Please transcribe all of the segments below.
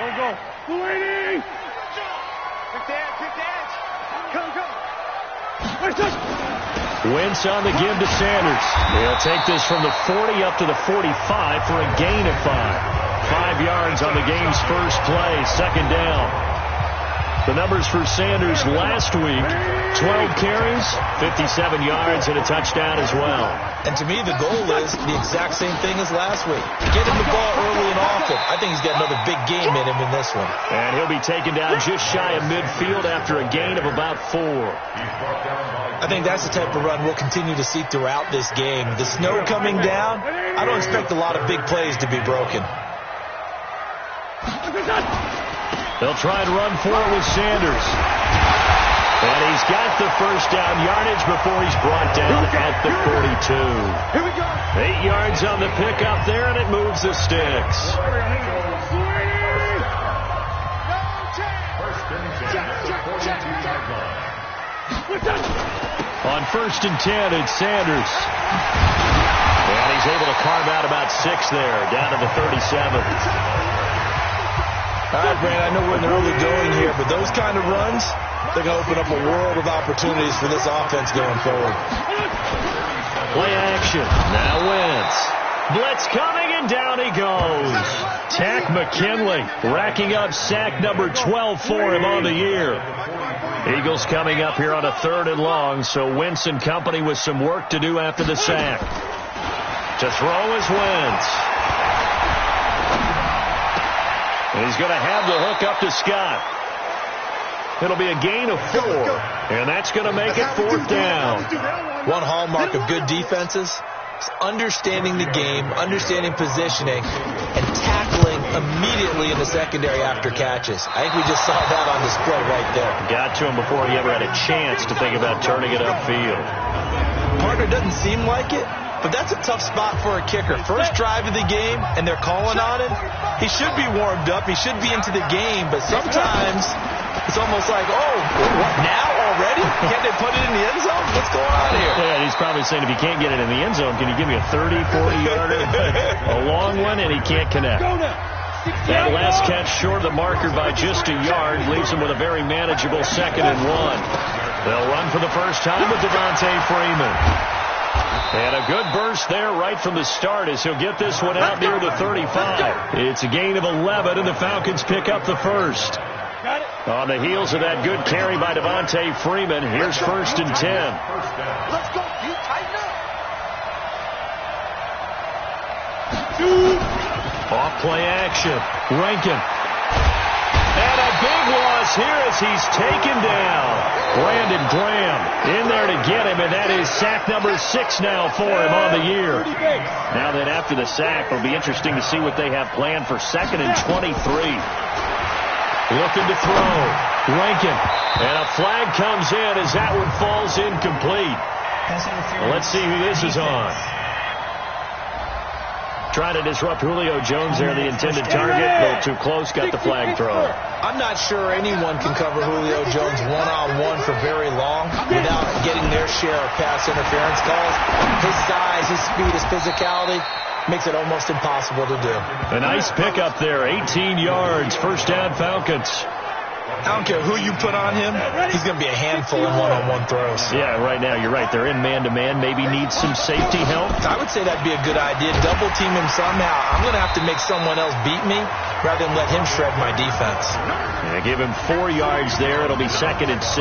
Go. Waiting. Quick dance. Go. Wentz on the give to Sanders. He'll take this from the 40 up to the 45 for a gain of 5. 5 yards on the game's first play, second down. The numbers for Sanders last week, 12 carries, 57 yards, and a touchdown as well. And to me, the goal is the exact same thing as last week. Get him the ball early and often. I think he's got another big game in him in this one. And he'll be taken down just shy of midfield after a gain of about 4. I think that's the type of run we'll continue to see throughout this game. The snow coming down, I don't expect a lot of big plays to be broken. They'll try and run for it with Sanders. And he's got the first down yardage before he's brought down at the 42. Here we go. 8 yards on the pickup there, and it moves the sticks. On 1st and 10, it's Sanders. And he's able to carve out about 6 there, down to the 37. All right, Brand, I know we're in the early going here, but those kind of runs, they're going to open up a world of opportunities for this offense going forward. Play action. Now Wentz. Blitz coming, and down he goes. Tack McKinley racking up sack number 12 for him on the year. Eagles coming up here on a 3rd and long, so Wentz and company with some work to do after the sack. To throw is Wentz. And he's going to have the hook up to Scott. It'll be a gain of 4, and that's going to make it 4th down. One hallmark of good defenses is understanding the game, understanding positioning, and tackling immediately in the secondary after catches. I think we just saw that on display right there. Got to him before he ever had a chance to think about turning it upfield. Partner doesn't seem like it, but that's a tough spot for a kicker. First drive of the game, and they're calling on him. He should be warmed up. He should be into the game, but sometimes it's almost like, oh, what, now already? Can't they put it in the end zone? What's going on here? Yeah, he's probably saying, if you can't get it in the end zone, can you give me a 30, 40-yarder? A long one, and he can't connect. That last catch short of the marker by just a yard leaves him with a very manageable 2nd and 1. They'll run for the first time with Devontae Freeman. And a good burst there right from the start as he'll get this one out near the 35. It's a gain of 11, and the Falcons pick up the first. On the heels of that good carry by Devontae Freeman, here's 1st and 10. Let's go. You tighten up. Off play action. Rankin. And a big loss here as he's taken down. Brandon Graham in there to get him, and that is sack number 6 now for him on the year. Now that after the sack, it'll be interesting to see what they have planned for 2nd and 23. Looking to throw. Rankin. And a flag comes in as that one falls incomplete. Let's see who this is on. Trying to disrupt Julio Jones there, the intended target. A little too close, got the flag thrown. I'm not sure anyone can cover Julio Jones one-on-one for very long without getting their share of pass interference calls. His size, his speed, his physicality makes it almost impossible to do. A nice pickup there, 18 yards, first down Falcons. I don't care who you put on him, he's going to be a handful in one-on-one throws. Yeah, right now, you're right. They're in man-to-man. Maybe needs some safety help. I would say that'd be a good idea. Double team him somehow. I'm going to have to make someone else beat me rather than let him shred my defense. Yeah, give him 4 yards there. It'll be 2nd and 6.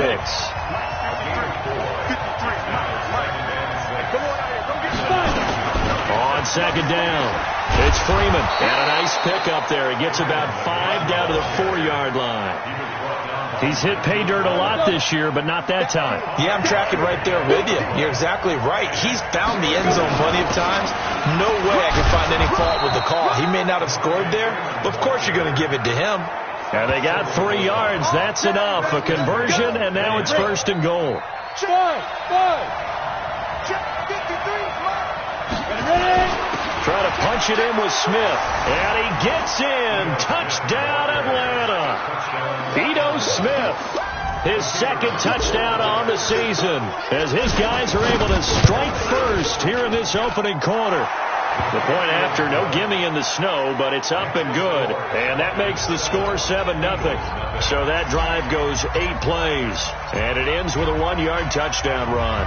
On 2nd down, it's Freeman. And a nice pickup there. He gets about 5 down to the 4-yard line. He's hit pay dirt a lot this year, but not that time. Yeah, I'm tracking right there with you. You're exactly right. He's found the end zone plenty of times. No way I can find any fault with the call. He may not have scored there, but of course you're going to give it to him. And they got 3 yards. That's enough. A conversion, and now it's 1st and goal. Trying to punch it in with Smith. And he gets in. Touchdown, Atlanta. Ito Smith, his 2nd touchdown on the season, as his guys are able to strike first here in this opening quarter. The point after, no gimme in the snow, but it's up and good. And that makes the score 7-0. So that drive goes 8 plays. And it ends with a 1-yard touchdown run.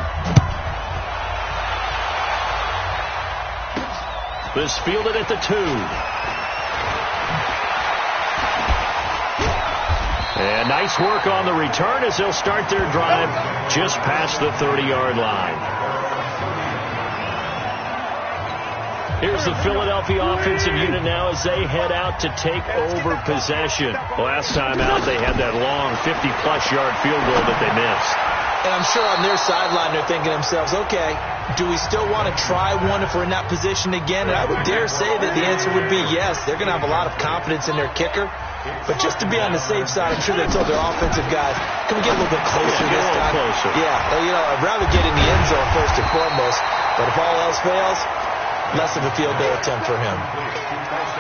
This fielded at the 2. And nice work on the return as they'll start their drive just past the 30-yard line. Here's the Philadelphia offensive unit now as they head out to take over possession. Last time out, they had that long 50-plus yard field goal that they missed. And I'm sure on their sideline they're thinking to themselves, okay, do we still want to try one if we're in that position again? And I would dare say that the answer would be yes. They're going to have a lot of confidence in their kicker. But just to be on the safe side, I'm sure they told their offensive guys, can we get a little bit closer this time? Closer. Yeah, I'd rather get in the end zone first and foremost. But if all else fails, less of a field goal attempt for him.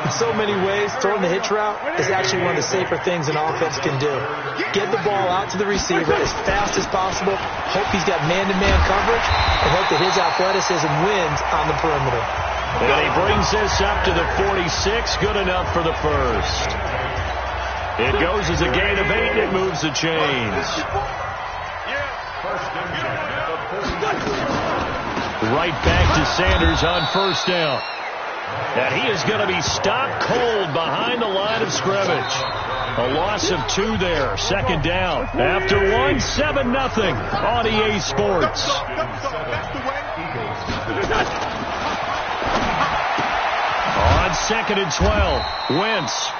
In so many ways, throwing the hitch route is actually one of the safer things an offense can do. Get the ball out to the receiver as fast as possible, hope he's got man-to-man coverage, and hope that his athleticism wins on the perimeter. And he brings this up to the 46, good enough for the first. It goes as a gain of 8, and it moves the chains. Right back to Sanders on first down. And he is going to be stopped cold behind the line of scrimmage. A loss of 2 there. Second down. After 1, 7-0 on EA Sports. On 2nd and 12, Wentz.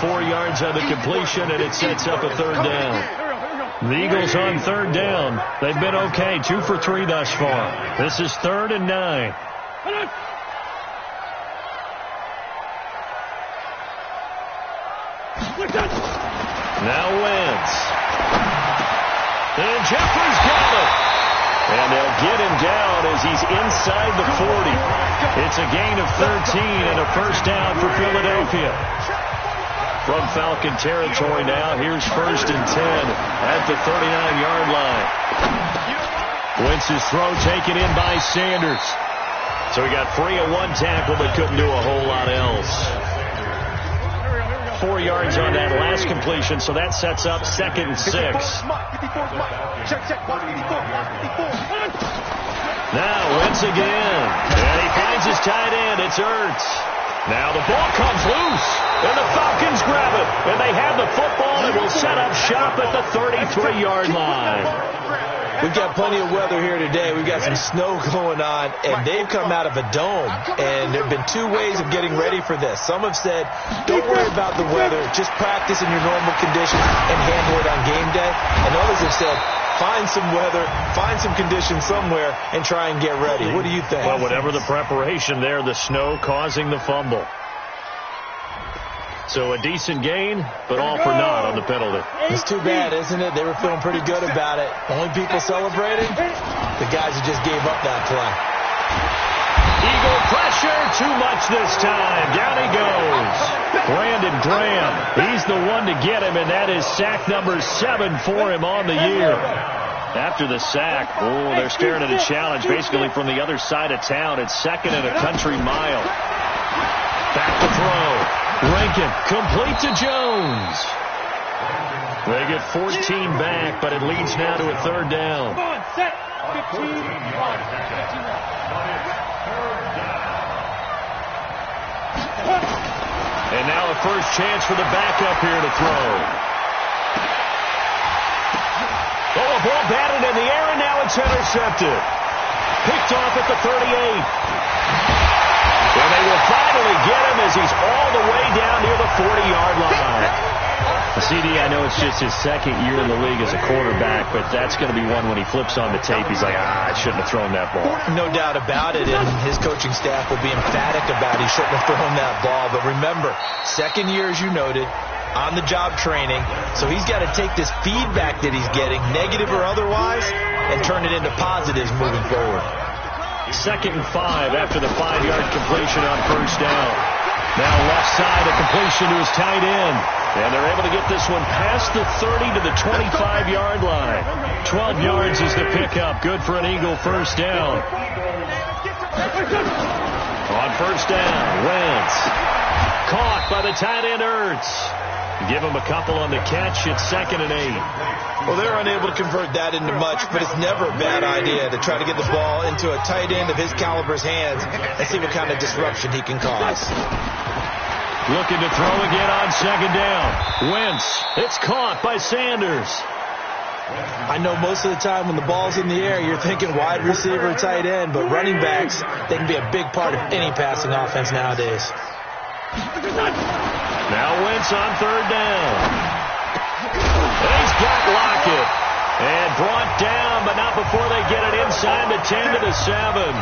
4 yards on the completion, and it sets up a third down. The Eagles on third down. They've been okay, 2 for 3 thus far. This is 3rd and 9. Now Wentz. And Jeffrey's got it. And they'll get him down as he's inside the 40. It's a gain of 13 and a first down for Philadelphia. From Falcon territory now, here's 1st and 10 at the 39-yard line. Wentz's throw taken in by Sanders. So he got free of 1 tackle but couldn't do a whole lot else. 4 yards on that last completion, so that sets up 2nd and 6. Now Wentz again. And he finds his tight end. It's Ertz. Now the ball comes loose, and the Falcons grab it, and they have the football and will set up shop at the 33-yard line. We've got plenty of weather here today. We've got some snow going on, and they've come out of a dome, and there have been 2 ways of getting ready for this. Some have said, don't worry about the weather, just practice in your normal conditions and handle it on game day. And others have said, find some weather, find some conditions somewhere, and try and get ready. What do you think? Well, whatever the preparation there, the snow causing the fumble. So a decent gain, but all for naught on the penalty. It's too bad, isn't it? They were feeling pretty good about it. Only people celebrating, the guys who just gave up that play. Eagle pressure, too much this time. Down he goes. Brandon Graham, he's the one to get him, and that is sack number 7 for him on the year. After the sack, they're staring at a challenge basically from the other side of town. It's 2nd and a country mile. Back to throw. Rankin, complete to Jones. They get 14 back, but it leads now to a 3rd down. Come on, set. 15. And now a first chance for the backup here to throw. Oh, a ball batted in the air, and now it's intercepted. Picked off at the 38. And they will finally get him as he's all the way down near the 40-yard line. CD, I know it's just his 2nd year in the league as a quarterback, but that's going to be one when he flips on the tape. He's like, I shouldn't have thrown that ball. No doubt about it, and his coaching staff will be emphatic about he shouldn't have thrown that ball. But remember, 2nd year, as you noted, on-the-job training, so he's got to take this feedback that he's getting, negative or otherwise, and turn it into positives moving forward. 2nd and 5 after the 5-yard completion on first down. Now left side, a completion to his tight end. And they're able to get this one past the 30 to the 25-yard line. 12 yards is the pickup. Good for an Eagle first down. On first down, Wentz. Caught by the tight end, Ertz. Give him a couple on the catch. It's 2nd and 8. Well, they're unable to convert that into much, but it's never a bad idea to try to get the ball into a tight end of his caliber's hands and see what kind of disruption he can cause. Looking to throw again on 2nd down. Wentz. It's caught by Sanders. I know most of the time when the ball's in the air, you're thinking wide receiver, tight end, but running backs, they can be a big part of any passing offense nowadays. Now Wentz on 3rd down. He's got Lockett. And brought down, but not before they get it inside the 10 to the 7.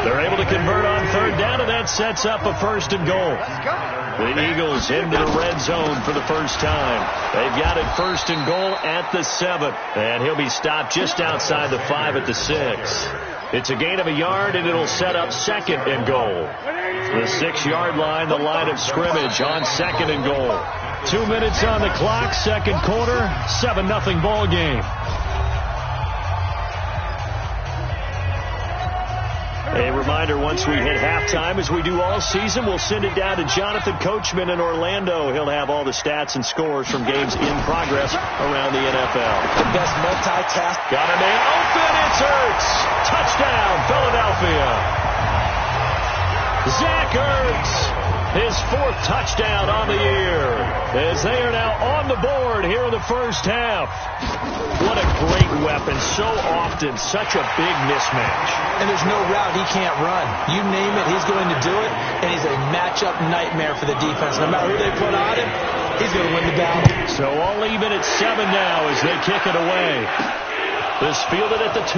They're able to convert on 3rd down, and that sets up a 1st and goal. The Eagles into the red zone for the first time. They've got it 1st and goal at the 7. And he'll be stopped just outside the 5 at the 6. It's a gain of a yard, and it'll set up 2nd and goal. The 6-yard line, the line of scrimmage on 2nd and goal. 2 minutes on the clock, 2nd quarter, 7-0 ball game. A reminder, once we hit halftime, as we do all season, we'll send it down to Jonathan Coachman in Orlando. He'll have all the stats and scores from games in progress around the NFL. The best multitask. Got a man open. It's Ertz. Touchdown, Philadelphia. Zach Ertz. His 4th touchdown on the year, as they are now on the board here in the first half. What a great weapon. So often, such a big mismatch. And there's no route he can't run. You name it, he's going to do it, and he's a matchup nightmare for the defense. No matter who they put on him, he's going to win the battle. So all even at 7 now as they kick it away. This fielded at the 2.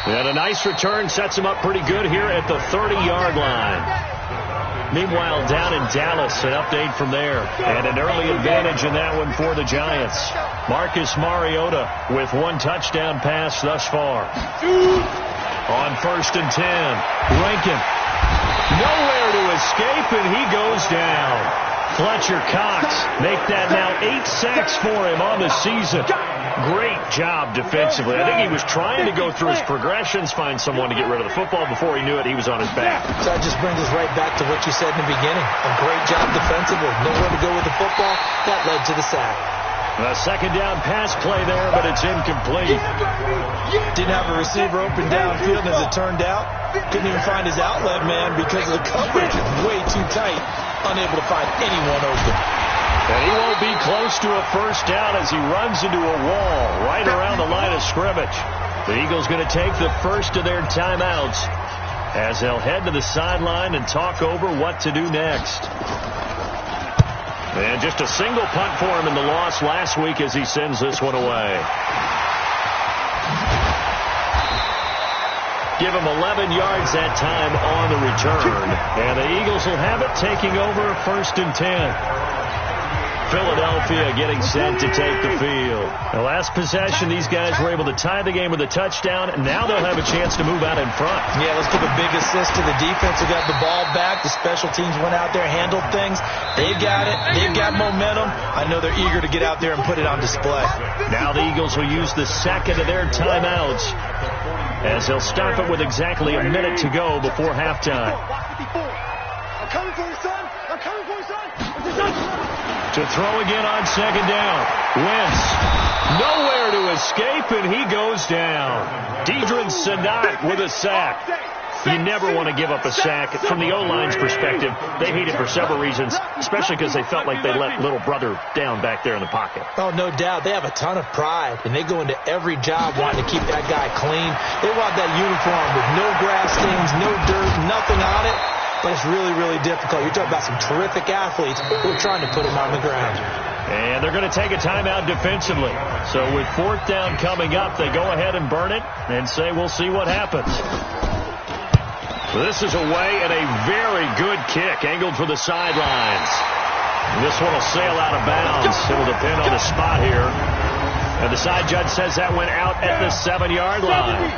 And a nice return sets him up pretty good here at the 30-yard line. Meanwhile, down in Dallas, an update from there. And an early advantage in that one for the Giants. Marcus Mariota with 1 touchdown pass thus far. On 1st and 10, Rankin. Nowhere to escape, and he goes down. Fletcher Cox make that now 8 sacks for him on the season. Great job defensively. I think he was trying to go through his progressions, find someone to get rid of the football. Before he knew it, he was on his back. So that just brings us right back to what you said in the beginning. A great job defensively. Nowhere to go with the football. That led to the sack. A 2nd down pass play there, but it's incomplete. Didn't have a receiver open downfield, as it turned out. Couldn't even find his outlet man because of the coverage. Way too tight. Unable to find anyone open. And he won't be close to a 1st down as he runs into a wall right around the line of scrimmage. The Eagles going to take the first of their timeouts as they'll head to the sideline and talk over what to do next. And just a single punt for him in the loss last week as he sends this one away. Give him 11 yards that time on the return. And the Eagles will have it, taking over 1st and 10. Philadelphia getting set to take the field. The last possession, these guys were able to tie the game with a touchdown, and now they'll have a chance to move out in front. Yeah, let's give a big assist to the defense who got the ball back. The special teams went out there, handled things. They got it. They've got momentum. I know they're eager to get out there and put it on display. Now the Eagles will use the 2nd of their timeouts as they'll stop it with exactly a minute to go before halftime. I'm coming for you, son. I'm coming for you, son. To throw again on 2nd down. Wentz. Nowhere to escape, and he goes down. Deidrin Sanat with a sack. You never want to give up a sack. From the O-line's perspective, they hate it for several reasons, especially because they felt like they let little brother down back there in the pocket. Oh, no doubt. They have a ton of pride, and they go into every job wanting to keep that guy clean. They want that uniform with no grass stains, no dirt, nothing on it. But it's really, really difficult. You're talking about some terrific athletes who are trying to put him on the ground. And they're going to take a timeout defensively. So with 4th down coming up, they go ahead and burn it and say, we'll see what happens. This is away and a very good kick, angled for the sidelines. This one will sail out of bounds. It'll depend on the spot here. And the side judge says that went out at the 7-yard line.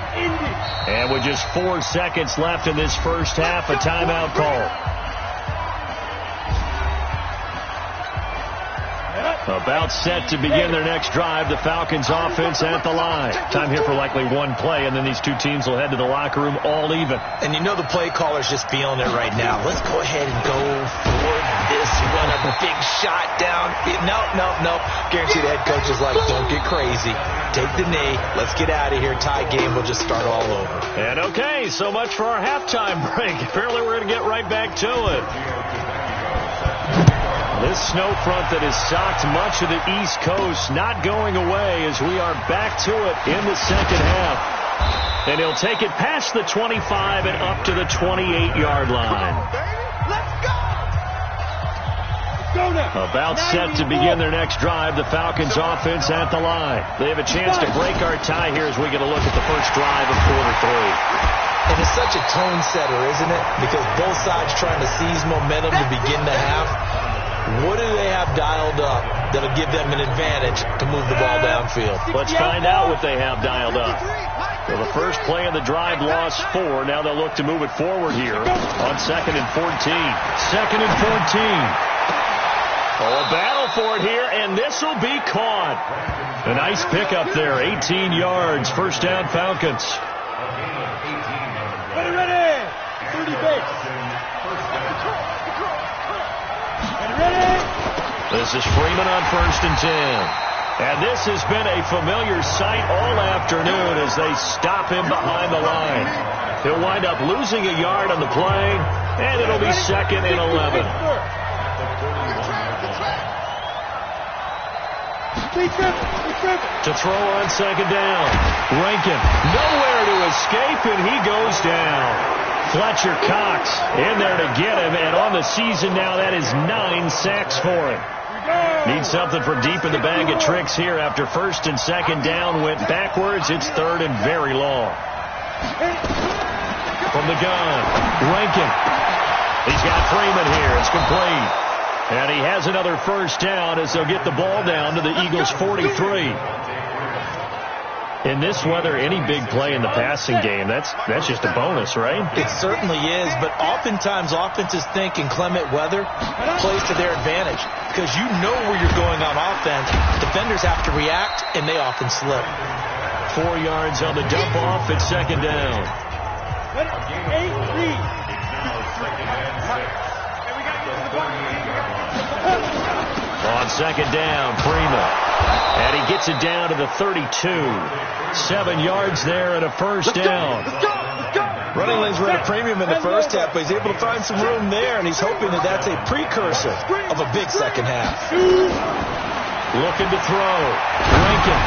And with just 4 seconds left in this first half, a timeout call. About set to begin their next drive. The Falcons offense at the line. Time here for likely one play, and then these two teams will head to the locker room all even. And you know the play caller's just feeling it right now. Let's go ahead and go for this one. A big shot down. No. Guarantee the head coach is like, don't get crazy. Take the knee. Let's get out of here. Tie game. We'll just start all over. And okay, so much for our halftime break. Apparently we're going to get right back to it. This snow front that has socked much of the East Coast not going away as we are back to it in the second half. And he'll take it past the 25 and up to the 28-yard line. Let's go! About set to begin their next drive. The Falcons offense at the line. They have a chance to break our tie here as we get a look at the first drive of quarter three. And it's such a tone setter, isn't it? Because both sides trying to seize momentum to begin the half. What do they have dialed up that'll give them an advantage to move the ball downfield? Let's find out what they have dialed up. So the first play of the drive lost 4. Now they'll look to move it forward here on 2nd and 14. 2nd and 14. Oh, a battle for it here, and this will be caught. A nice pickup there, 18 yards. First down, Falcons. Ready! 30 base. This is Freeman on 1st and 10. And this has been a familiar sight all afternoon as they stop him behind the line. He'll wind up losing a yard on the play, and it'll be 2nd and 11. To throw on 2nd down. Rankin nowhere to escape, and he goes down. Fletcher Cox in there to get him, and on the season now, that is 9 sacks for him. Needs something from deep in the bag of tricks here after 1st and 2nd down went backwards. It's 3rd and very long. From the gun, Rankin. He's got Freeman here. It's complete. And he has another first down as they'll get the ball down to the Eagles' 43. In this weather, any big play in the passing game, that's just a bonus, right? It certainly is, but oftentimes offenses think in clement weather plays to their advantage because you know where you're going on offense. Defenders have to react, and they often slip. 4 yards on the dump off at 2nd down. On 2nd down, Freeman. And he gets it down to the 32. 7 yards there and a first down. Running lanes were at a premium in the first half, but he's able to find some room there, and he's hoping that that's a precursor of a big second half. Looking to throw. Rankin.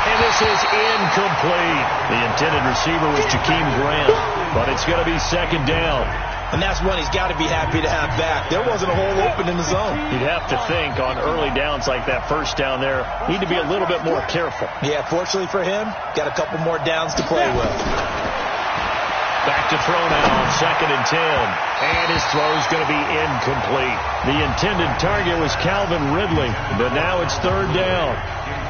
And this is incomplete. The intended receiver was Jakeem Grant, but it's going to be 2nd down. And that's one he's got to be happy to have back. There wasn't a hole open in the zone. You'd have to think on early downs like that first down there, need to be a little bit more careful. Yeah, fortunately for him, got a couple more downs to play with. Back to throw now on 2nd and 10. And his throw's going to be incomplete. The intended target was Calvin Ridley, but now it's 3rd down.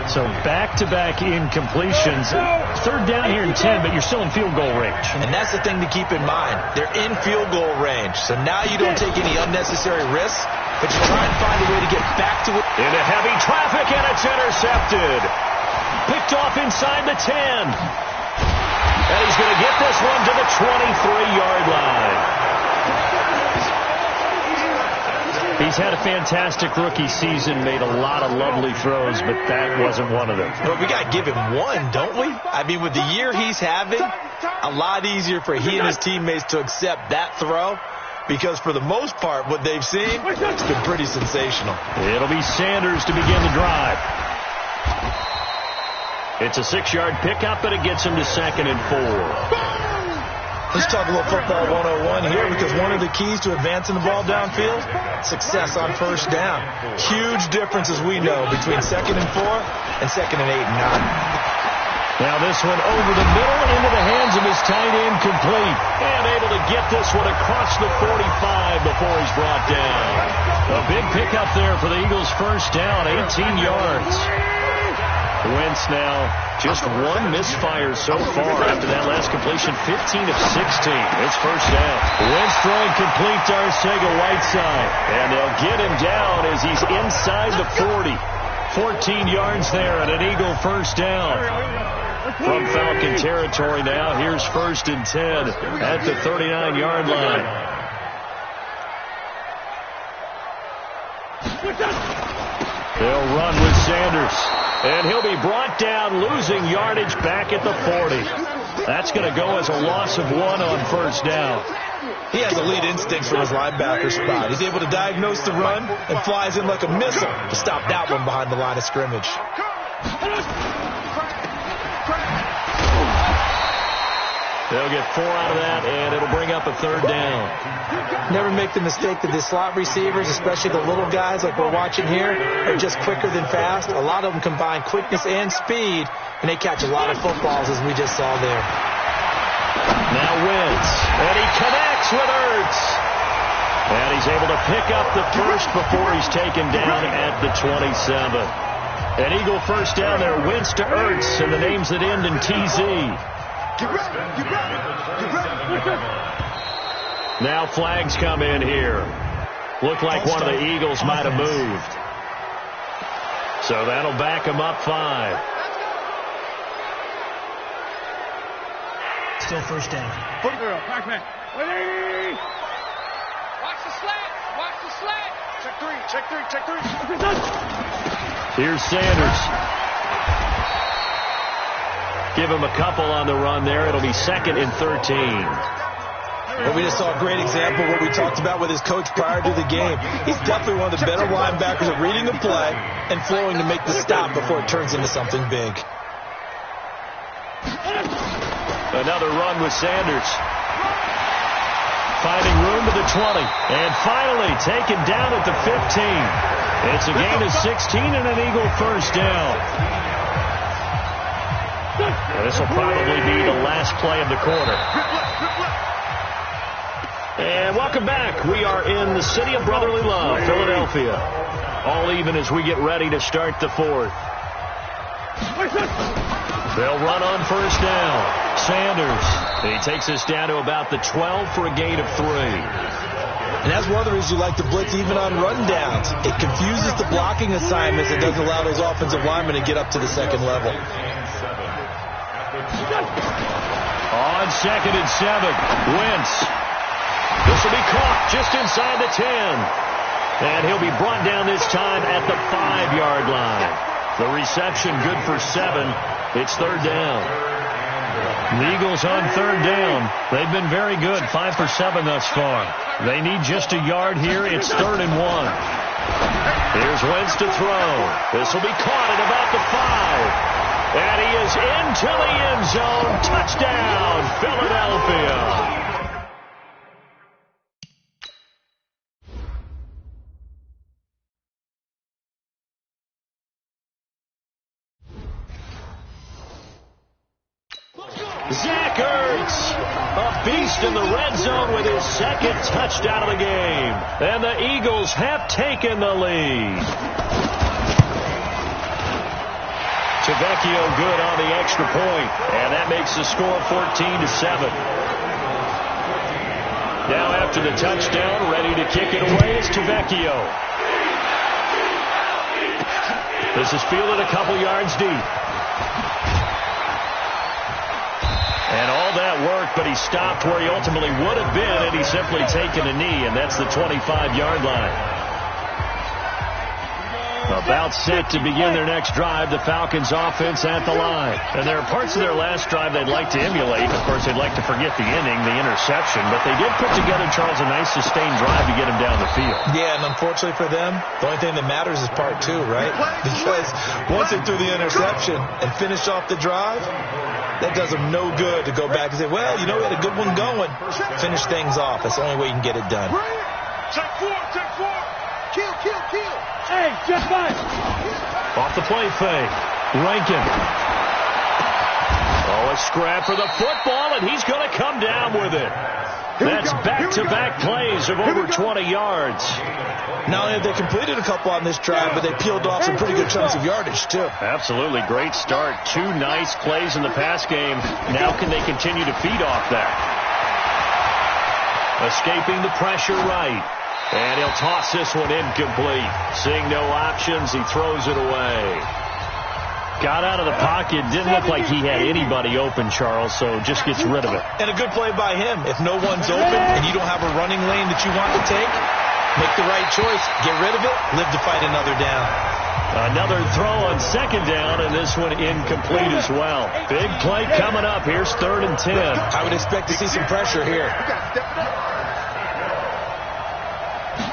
So back-to-back incompletions. 3rd down here in 10, but you're still in field goal range. And that's the thing to keep in mind. They're in field goal range. So now you don't take any unnecessary risks, but you try and find a way to get back to it. Into heavy traffic, and it's intercepted. Picked off inside the 10. And he's going to get this one to the 23-yard line. He's had a fantastic rookie season, made a lot of lovely throws, but that wasn't one of them. But we got to give him one, don't we? I mean, with the year he's having, a lot easier for he and his teammates to accept that throw because for the most part, what they've seen, it's been pretty sensational. It'll be Sanders to begin the drive. It's a 6-yard pickup, and it gets him to 2nd and 4. Let's talk a little football 101 here because one of the keys to advancing the ball downfield, success on first down. Huge difference, as we know, between 2nd and 4 and 2nd and 8 and 9. Now this one over the middle into the hands of his tight end, complete. And able to get this one across the 45 before he's brought down. A big pickup there for the Eagles' first down, 18 yards. Wentz now just one misfire so far after that last completion, 15 of 16. It's first down. Wentz throwing complete to Arcega-Whiteside. And they'll get him down as he's inside the 40. 14 yards there and an Eagle first down. From Falcon territory now, here's 1st and 10 at the 39-yard line. They'll run with Sanders. And he'll be brought down, losing yardage back at the 40. That's going to go as a loss of 1 on first down. He has elite instincts from his linebacker spot. He's able to diagnose the run and flies in like a missile to stop that one behind the line of scrimmage. They'll get 4 out of that, and it'll bring up a 3rd down. Never make the mistake that the slot receivers, especially the little guys like we're watching here, are just quicker than fast. A lot of them combine quickness and speed, and they catch a lot of footballs, as we just saw there. Now Wentz, and he connects with Ertz. And he's able to pick up the first before he's taken down at the 27. An Eagle first down there, Wentz to Ertz, and the names that end in TZ. Now flags come in here. Looked like one of the Eagles might have moved. So that'll back them up 5. Still first down. Watch the slant. Watch the slant. Check 3. Here's Sanders. Give him a couple on the run there. It'll be 2nd and 13. Well, we just saw a great example of what we talked about with his coach prior to the game. He's definitely one of the better linebackers at reading a play and flowing to make the stop before it turns into something big. Another run with Sanders. Finding room to the 20. And finally taken down at the 15. It's a gain of 16 and an Eagle first down. This will probably be the last play of the quarter. And welcome back. We are in the city of brotherly love, Philadelphia. All even as we get ready to start the 4th. They'll run on first down. Sanders. He takes us down to about the 12 for a gain of 3. And that's one of the reasons you like to blitz even on run downs. It confuses the blocking assignments. It doesn't allow those offensive linemen to get up to the 2nd level. On 2nd and 7, Wentz. This will be caught just inside the 10. And he'll be brought down this time at the 5-yard line. The reception good for 7. It's 3rd down. The Eagles on 3rd down. They've been very good, 5 for 7 thus far. They need just a yard here. It's 3rd and 1. Here's Wentz to throw. This will be caught at about the 5. And he is into the end zone. Touchdown, Philadelphia. Zach Ertz, a beast in the red zone with his 2nd touchdown of the game. And the Eagles have taken the lead. Tavecchio good on the extra point, and that makes the score 14-7. Now after the touchdown, ready to kick it away is Tavecchio. This is fielded a couple yards deep. And all that work, but he stopped where he ultimately would have been, and he's simply taken a knee, and that's the 25-yard line. About set to begin their next drive, the Falcons offense at the line. And there are parts of their last drive they'd like to emulate. Of course, they'd like to forget the inning, the interception. But they did put together, Charles, a nice sustained drive to get him down the field. Yeah, and unfortunately for them, the only thing that matters is part 2, right? Because once they threw the interception and finished off the drive, that does them no good to go back and say, well, you know, we had a good one going. Finish things off. That's the only way you can get it done. Check 4. Kill. Hey, just fine. Off the play fake. Rankin. Oh, a scrap for the football, and he's going to come down with it. That's back-to-back plays of over 20 yards. Not only have they completed a couple on this drive, but they peeled off some pretty good chunks of yardage, too. Absolutely. Great start. 2 nice plays in the pass game. Now can they continue to feed off that? Escaping the pressure right. And he'll toss this one incomplete. Seeing no options, he throws it away. Got out of the pocket. Didn't look like he had anybody open, Charles, so just gets rid of it. And a good play by him. If no one's open and you don't have a running lane that you want to take, make the right choice. Get rid of it. Live to fight another down. Another throw on second down, and this one incomplete as well. Big play coming up. Here's 3rd and 10. I would expect to see some pressure here.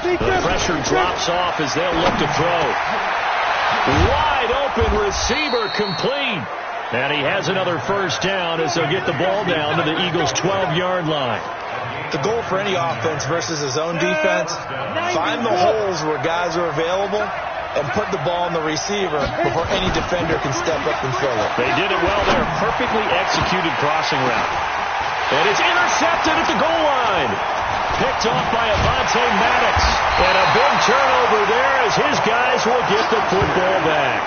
The pressure drops off as they'll look to throw. Wide open receiver complete. And he has another first down as they'll get the ball down to the Eagles' 12-yard line. The goal for any offense versus his own defense, find the holes where guys are available and put the ball in the receiver before any defender can step up and fill it. They did it well there. Perfectly executed crossing route. And it's intercepted at the goal line. Picked off by Avonte Maddox. And a big turnover there as his guys will get the football back.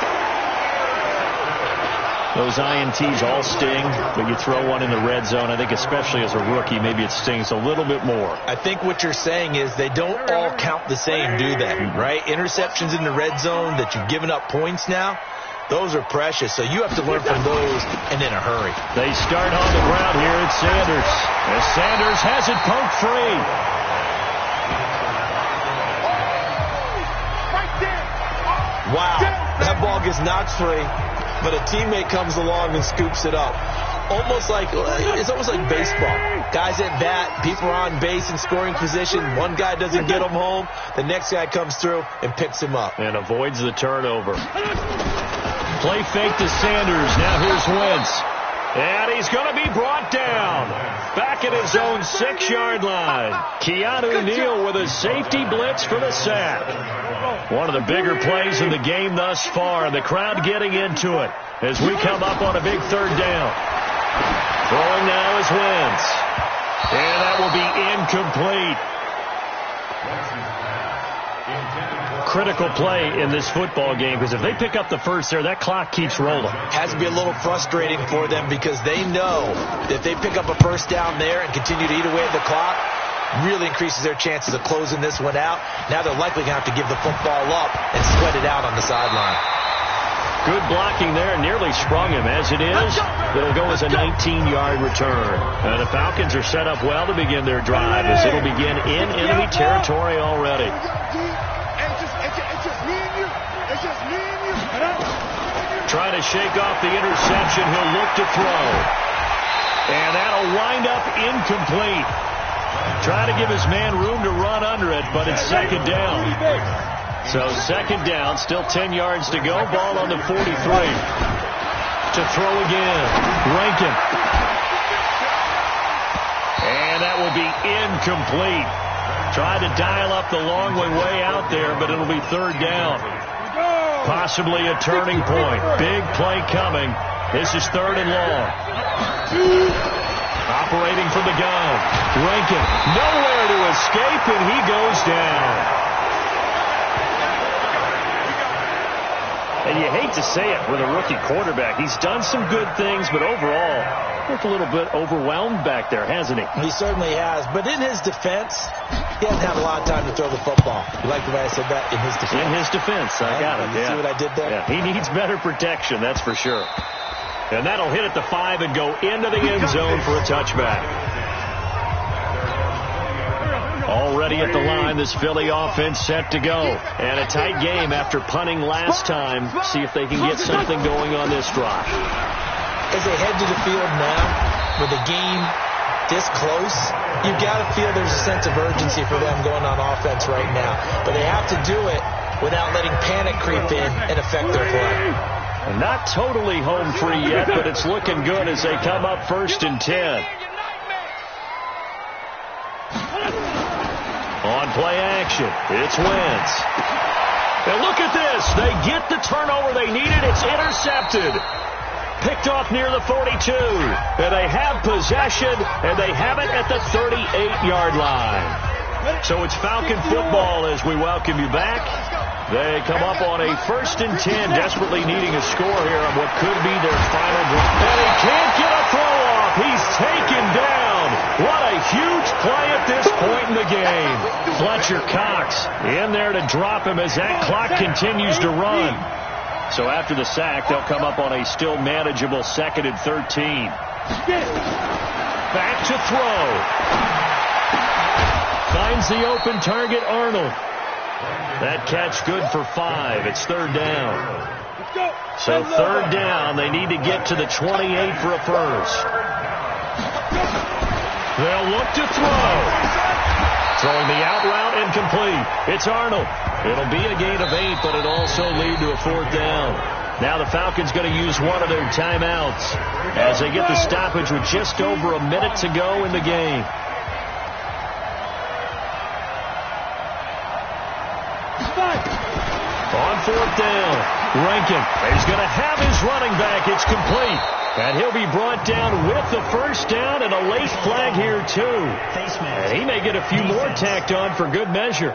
Those INTs all sting, but you throw one in the red zone. I think especially as a rookie, maybe it stings a little bit more. I think what you're saying is they don't all count the same, do they? Right? Interceptions in the red zone that you've given up points now, those are precious. So you have to learn from those and in a hurry. They start on the ground here at Sanders. As Sanders has it poked free. Wow, that ball gets knocked free, but a teammate comes along and scoops it up. It's almost like baseball. Guys at bat, people are on base in scoring position. One guy doesn't get him home. The next guy comes through and picks him up. And avoids the turnover. Play fake to Sanders. Now here's Wentz. And he's going to be brought down. Back at his own 6-yard line. Keanu Neal with a safety blitz for the sack. One of the bigger plays in the game thus far. The crowd getting into it as we come up on a big 3rd down. Throwing now is Wentz. And that will be incomplete. Critical play in this football game because if they pick up the first there, that clock keeps rolling. Has to be a little frustrating for them because they know that if they pick up a first down there and continue to eat away at the clock, really increases their chances of closing this one out. Now they're likely going to have to give the football up and sweat it out on the sideline. Good blocking there. Nearly sprung him. As it is, it'll go as a 19-yard return. And the Falcons are set up well to begin their drive as it'll begin in enemy territory already. Trying to shake off the interception. He'll look to throw. And that'll wind up incomplete. Try to give his man room to run under it, but it's 2nd down. So 2nd down, still 10 yards to go. Ball on the 43. To throw again. Rankin. And that will be incomplete. Tried to dial up the long way out there, but it'll be 3rd down. Possibly a turning point. Big play coming. This is 3rd and long. Operating from the gun. Rankin nowhere to escape, and he goes down. And you hate to say it with a rookie quarterback. He's done some good things, but overall, looked a little bit overwhelmed back there, hasn't he? He certainly has. But in his defense, he hasn't had a lot of time to throw the football. You like the way I said that? In his defense. In his defense. I got it. You see what I did there? Yeah, he needs better protection, that's for sure. And that'll hit at the 5 and go into the end zone for a touchback. Already at the line, this Philly offense set to go. And a tight game after punting last time. See if they can get something going on this drive. As they head to the field now, with the game this close, you've got to feel there's a sense of urgency for them going on offense right now. But they have to do it without letting panic creep in and affect their play. Not totally home free yet, but it's looking good as they come up 1st and 10. On play action, it's Wentz. And look at this. They get the turnover they needed. It's intercepted. Picked off near the 42. And they have possession, and they have it at the 38-yard line. So it's Falcon football as we welcome you back. They come up on a 1st and 10, desperately needing a score here on what could be their final drive. And he can't get a throw off. He's taken down. What a huge play at this point in the game. Fletcher Cox in there to drop him as that clock continues to run. So after the sack, they'll come up on a still manageable 2nd and 13. Back to throw. Finds the open target, Arnold. That catch good for 5. It's 3rd down. So 3rd down. They need to get to the 28 for a first. They'll look to throw. Throwing the out route incomplete. It's Arnold. It'll be a gain of 8, but it'll also lead to a 4th down. Now the Falcons going to use one of their timeouts as they get the stoppage with just over a minute to go in the game. On 4th down, Rankin is going to have his running back. It's complete. And he'll be brought down with the 1st down and a late flag here, too. And he may get a few more tacked on for good measure.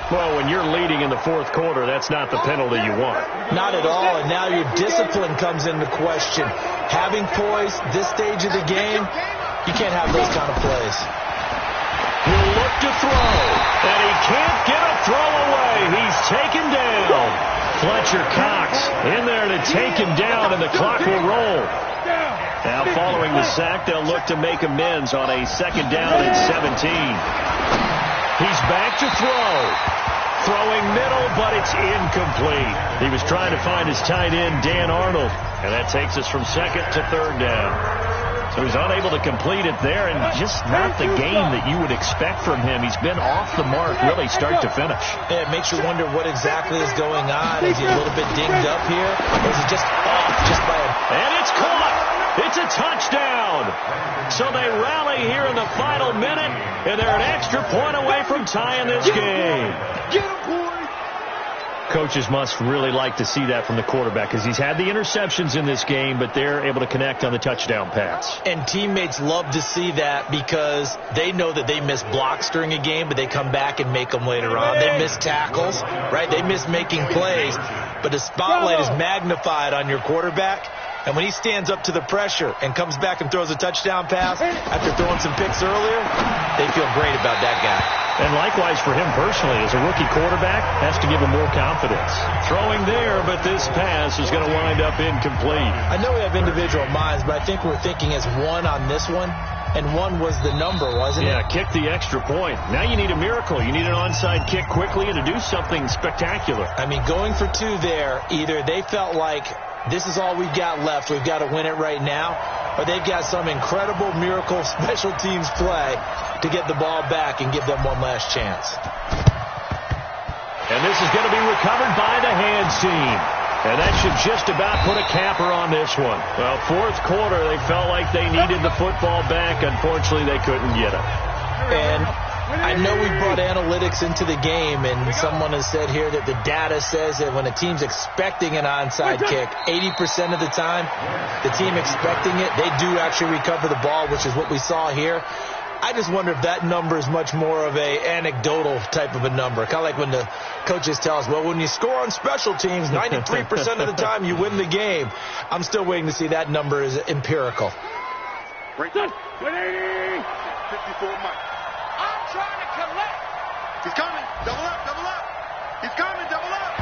Well, when you're leading in the 4th quarter, that's not the penalty you want. Not at all, and now your discipline comes into question. Having poise this stage of the game, you can't have those kind of plays. He'll look to throw, and he can't get a throw away. He's taken down. Fletcher Cox in there to take him down, and the clock will roll. Now following the sack, they'll look to make amends on a 2nd down and 17. He's back to throw. Throwing middle, but it's incomplete. He was trying to find his tight end, Dan Arnold, and that takes us from 2nd to 3rd down. So he's unable to complete it there, and just not the game that you would expect from him. He's been off the mark, really, start to finish. Yeah, it makes you wonder what exactly is going on. Is he a little bit dinged up here, or is he just off just by a... And it's caught! It's a touchdown! So they rally here in the final minute, and they're an extra point away from tying this game. Get him, boy! Coaches must really like to see that from the quarterback because he's had the interceptions in this game, but they're able to connect on the touchdown pass. And teammates love to see that because they know that they miss blocks during a game, but they come back and make them later on. They miss tackles, right? They miss making plays, but the spotlight is magnified on your quarterback. And when he stands up to the pressure and comes back and throws a touchdown pass after throwing some picks earlier, they feel great about that guy. And likewise for him personally, as a rookie quarterback, has to give him more confidence. Throwing there, but this pass is going to wind up incomplete. I know we have individual minds, but I think we're thinking as one on this one. And 1 was the number, wasn't it? Yeah, kick the extra point. Now you need a miracle. You need an onside kick quickly and to do something spectacular. I mean, going for 2 there, either they felt like this is all we've got left, we've got to win it right now, or they've got some incredible miracle special teams play to get the ball back and give them one last chance. And this is going to be recovered by the hands team. And that should just about put a capper on this one. Well, 4th quarter, they felt like they needed the football back. Unfortunately, they couldn't get it. And I know we brought analytics into the game, and someone has said here that the data says that when a team's expecting an onside kick, 80% of the time, the team expecting it, they do actually recover the ball, which is what we saw here. I just wonder if that number is much more of a anecdotal type of a number. Kind of like when the coaches tell us, well, when you score on special teams, 93% of the time you win the game. I'm still waiting to see that number is empirical. Right there. 180. 54 Mike. I'm trying to collect. He's coming. Double up, double up. He's coming, double up.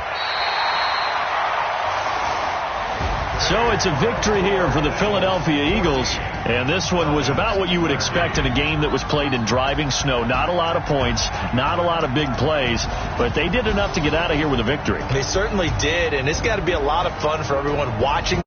So it's a victory here for the Philadelphia Eagles. And this one was about what you would expect in a game that was played in driving snow. Not a lot of points, not a lot of big plays, but they did enough to get out of here with a victory. They certainly did, and it's got to be a lot of fun for everyone watching